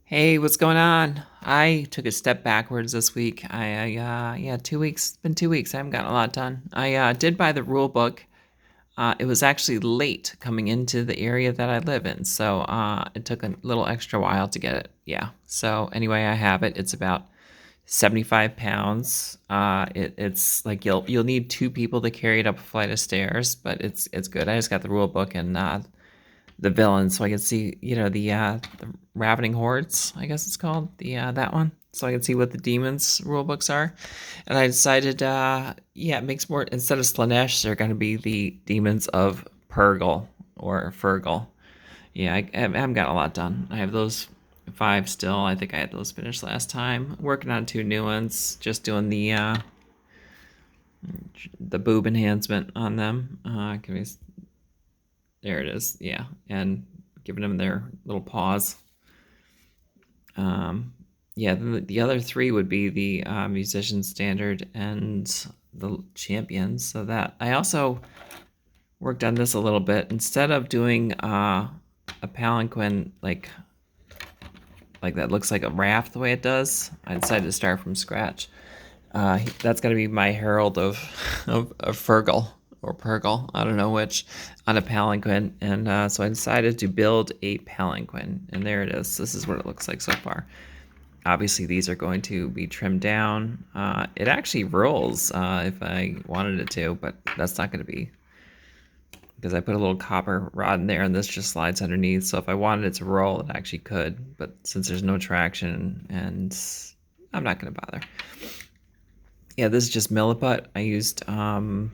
Hey, what's going on? I took a step backwards this week. Yeah, 2 weeks. It's been 2 weeks. I haven't gotten a lot done. I did buy the rule book. It was actually late coming into the area that I live in, so it took a little extra while to get it. Yeah. So anyway, I have it. It's about 75 pounds. It's like you'll need two people to carry it up a flight of stairs, but it's good. I just got the rule book and the villains, so I can see, the ravening hordes, I guess it's called, the that one, so I can see what the demons rule books are. And I decided, yeah, it makes more, instead of Slanesh, they're going to be the demons of Purr-gle or Furgle. Yeah, I haven't got a lot done. I have those five still. I think I had those finished last time. Working on two new ones. Just doing the boob enhancement on them. There it is. Yeah, and giving them their little paws. Yeah, the other three would be the musician standard and the champions. So that I also worked on this a little bit. Instead of doing a palanquin like that looks like a raft the way it does, I decided to start from scratch. That's gonna be my Herald of Purr-gle or Purr-gle, I don't know which, on a palanquin, and so I decided to build a palanquin, and there it is. This is what it looks like so far. Obviously, these are going to be trimmed down. It actually rolls if I wanted it to, but that's not going to be, because I put a little copper rod in there, and this just slides underneath. So if I wanted it to roll, it actually could, but since there's no traction, and I'm not going to bother. Yeah, this is just milliput. I used some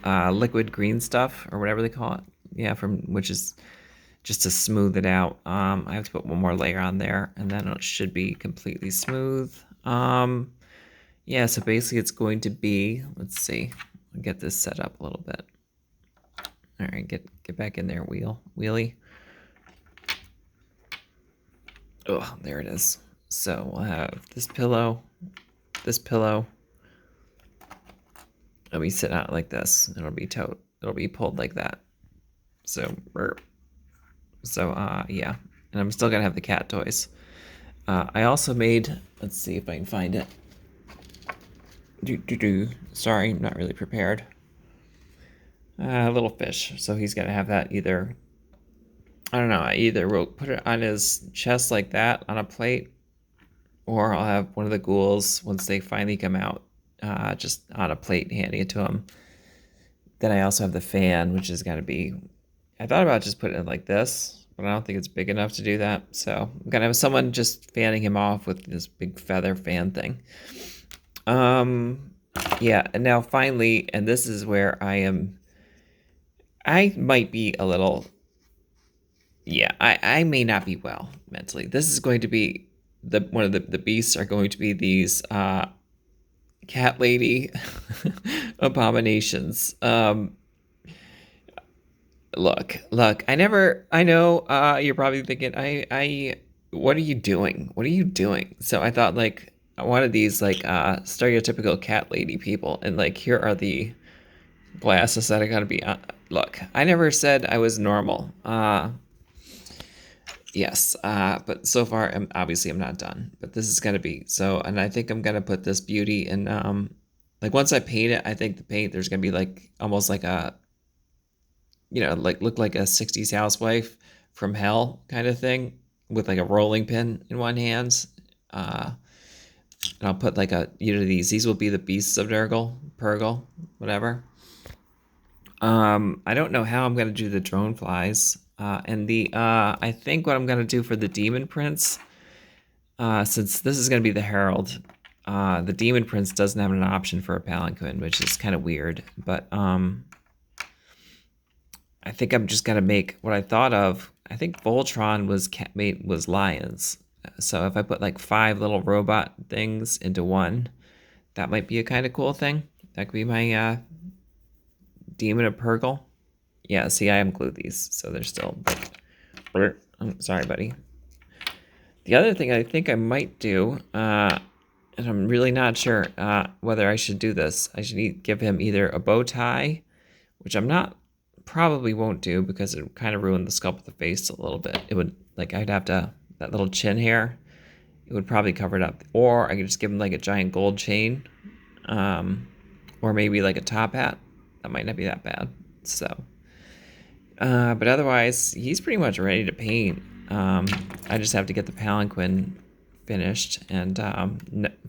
liquid green stuff or whatever they call it. Yeah, which is just to smooth it out. I have to put one more layer on there, and then it should be completely smooth. Yeah, so basically it's going to be, let's see, I'll get this set up a little bit. All right, get back in there, wheelie. Oh, there it is. So we'll have this pillow. It'll be sit out like this. It'll be pulled like that. So yeah, and I'm still gonna have the cat toys. I also made, let's see if I can find it. Sorry, I'm not really prepared. A little fish, so he's gonna have that either. I don't know. I either will put it on his chest like that on a plate, or I'll have one of the ghouls once they finally come out, just on a plate, handing it to him. Then I also have the fan, which is gonna be. I thought about just putting it like this, but I don't think it's big enough to do that. So I'm gonna have someone just fanning him off with this big feather fan thing. Yeah, and now finally, and this is where I might be a little, yeah, I may not be well mentally. This is going to be one of the beasts are going to be these cat lady abominations. Look, I know you're probably thinking, what are you doing? What are you doing? So I thought, like, I wanted these, like, stereotypical cat lady people, and, like, here are the glasses that I gotta be on. Look, I never said I was normal. Yes, but so far, I'm not done, but this is gonna be, so, and I think I'm gonna put this beauty in, like, once I paint it, I think the paint, there's gonna be, like, almost like a, like look like a 60s housewife from hell kind of thing with like a rolling pin in one hand. And I'll put like these will be the beasts of Nurgle, Purr-gle, whatever. I don't know how I'm gonna do the drone flies. And I think what I'm gonna do for the demon prince, since this is gonna be the herald, the demon prince doesn't have an option for a palanquin, which is kind of weird, but I think I'm just gonna make what I thought of. I think Voltron was lions. So if I put like 5 little robot things into one, that might be a kind of cool thing. That could be my demon of Purr-gle. Yeah, see, I haven't glued these, so they're still. I'm sorry, buddy. The other thing I think I might do, and I'm really not sure whether I should do this. I should give him either a bow tie, which I'm not. Probably won't do because it would kind of ruin the sculpt of the face a little bit. It would like I'd have to, that little chin hair, it would probably cover it up. Or I could just give him like a giant gold chain, or maybe like a top hat. That might not be that bad. So, but otherwise, he's pretty much ready to paint. I just have to get the palanquin finished and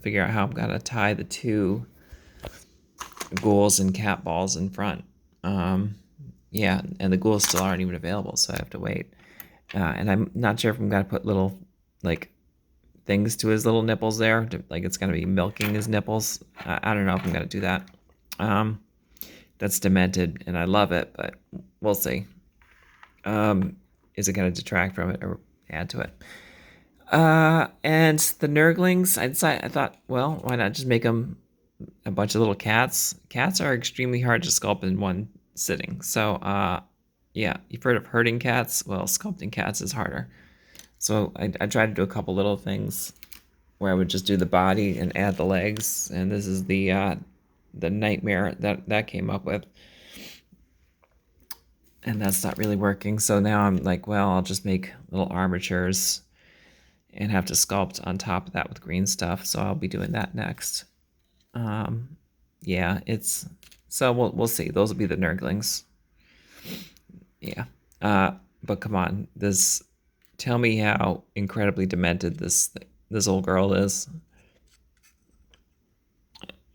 figure out how I'm gonna tie the two ghouls and cat balls in front. Yeah, and the ghouls still aren't even available, so I have to wait. And I'm not sure if I'm gonna put little like things to his little nipples there, like it's gonna be milking his nipples. I don't know if I'm gonna do that. That's demented, and I love it, but we'll see. Is it gonna detract from it or add to it? And the nurglings, I thought, well, why not just make them a bunch of little cats? Cats are extremely hard to sculpt in one sitting. So, yeah, you've heard of herding cats? Well, sculpting cats is harder. So I tried to do a couple little things where I would just do the body and add the legs. And this is the nightmare that came up with. And that's not really working. So now I'm like, well, I'll just make little armatures and have to sculpt on top of that with green stuff. So I'll be doing that next. Yeah, so we'll see. Those will be the nurglings. Yeah. But come on, tell me how incredibly demented this old girl is.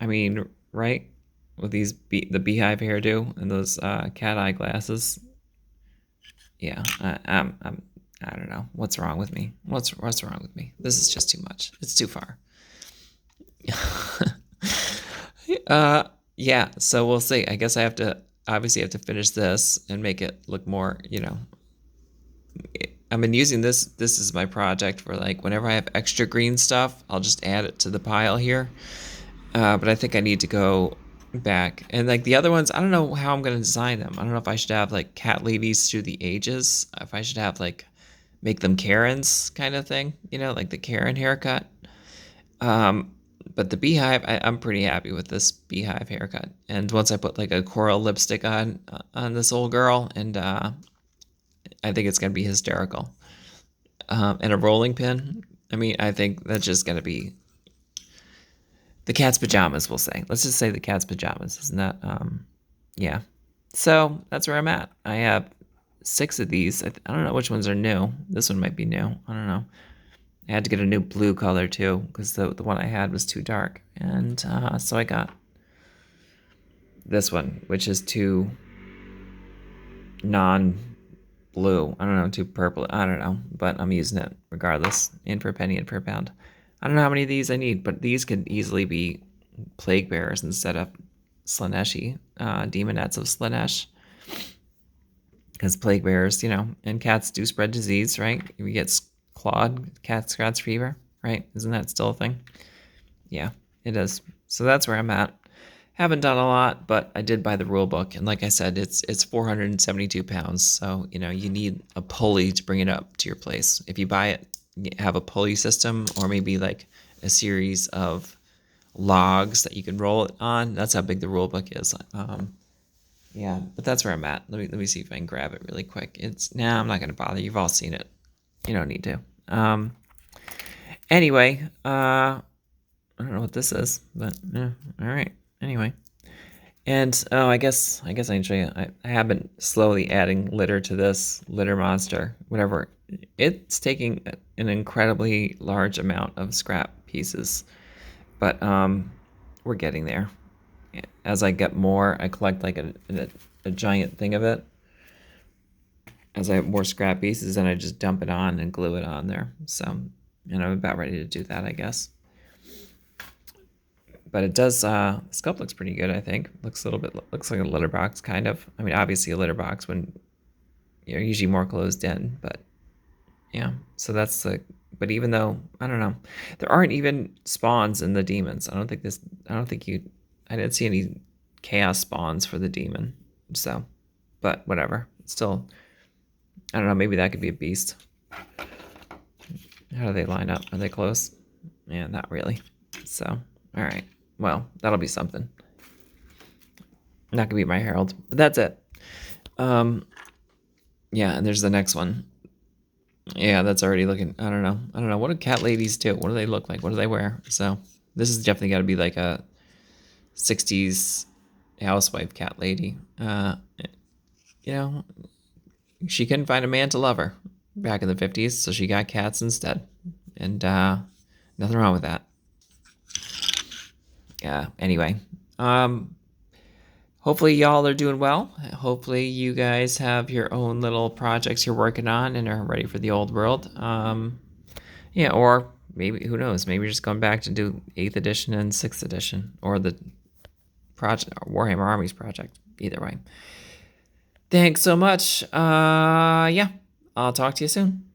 I mean, right? With the beehive hairdo and those cat eye glasses. Yeah, I don't know. What's wrong with me? What's wrong with me? This is just too much. It's too far. Yeah, so we'll see. I guess I obviously have to finish this and make it look more, I've been using this is my project for like whenever I have extra green stuff, I'll just add it to the pile here. But I think I need to go back. And like the other ones, I don't know how I'm going to design them. I don't know if I should have like cat ladies through the ages, if I should have like make them Karens kind of thing, like the Karen haircut. But the beehive, I'm pretty happy with this beehive haircut. And once I put like a coral lipstick on this old girl, and I think it's gonna be hysterical. And a rolling pin. I mean, I think that's just gonna be the cat's pajamas. We'll say. Let's just say the cat's pajamas. Isn't that? Yeah. So that's where I'm at. I have 6 of these. I don't know which ones are new. This one might be new. I don't know. I had to get a new blue color too because the one I had was too dark. And so I got this one, which is too non-blue. I don't know, too purple. I don't know, but I'm using it regardless. In per penny and per pound. I don't know how many of these I need, but these could easily be plague bearers instead of Slaneshi, demonettes of Slanesh. Because plague bearers, and cats do spread disease, right? We get clawed cat scratch fever, right? Isn't that still a thing? Yeah, it is. So that's where I'm at. Haven't done a lot, but I did buy the rule book, and like I said, it's 472 pounds. So you need a pulley to bring it up to your place. If you buy it, you have a pulley system, or maybe like a series of logs that you can roll it on. That's how big the rule book is. Yeah, but that's where I'm at. Let me see if I can grab it really quick. I'm not gonna bother. You've all seen it. You don't need to. Anyway, I don't know what this is, but yeah, all right. Anyway, and I guess I can show you. I have been slowly adding litter to this litter monster. Whatever, it's taking an incredibly large amount of scrap pieces, but we're getting there. As I get more, I collect like a giant thing of it. As I have more scrap pieces, and I just dump it on and glue it on there. So, and I'm about ready to do that, I guess. But it does, the sculpt looks pretty good, I think. Looks like a litter box, kind of. I mean, obviously a litter box when you're usually more closed in, but yeah. So but even though, I don't know, there aren't even spawns in the demons. I didn't see any chaos spawns for the demon. So, but whatever. Still, I don't know, maybe that could be a beast. How do they line up? Are they close? Yeah, not really. So, all right. Well, that'll be something. Not gonna be my Herald, but that's it. Yeah, and there's the next one. Yeah, that's already looking. I don't know. I don't know. What do cat ladies do? What do they look like? What do they wear? So this is definitely got to be like a 60s housewife cat lady. You know, she couldn't find a man to love her back in the 50s, so she got cats instead. And nothing wrong with that. Yeah, anyway. Hopefully y'all are doing well. Hopefully you guys have your own little projects you're working on and are ready for the old world. Yeah, or maybe, who knows, maybe you're just going back to do 8th edition and 6th edition, or the project, Warhammer Armies project. Either way. Thanks so much. Yeah, I'll talk to you soon.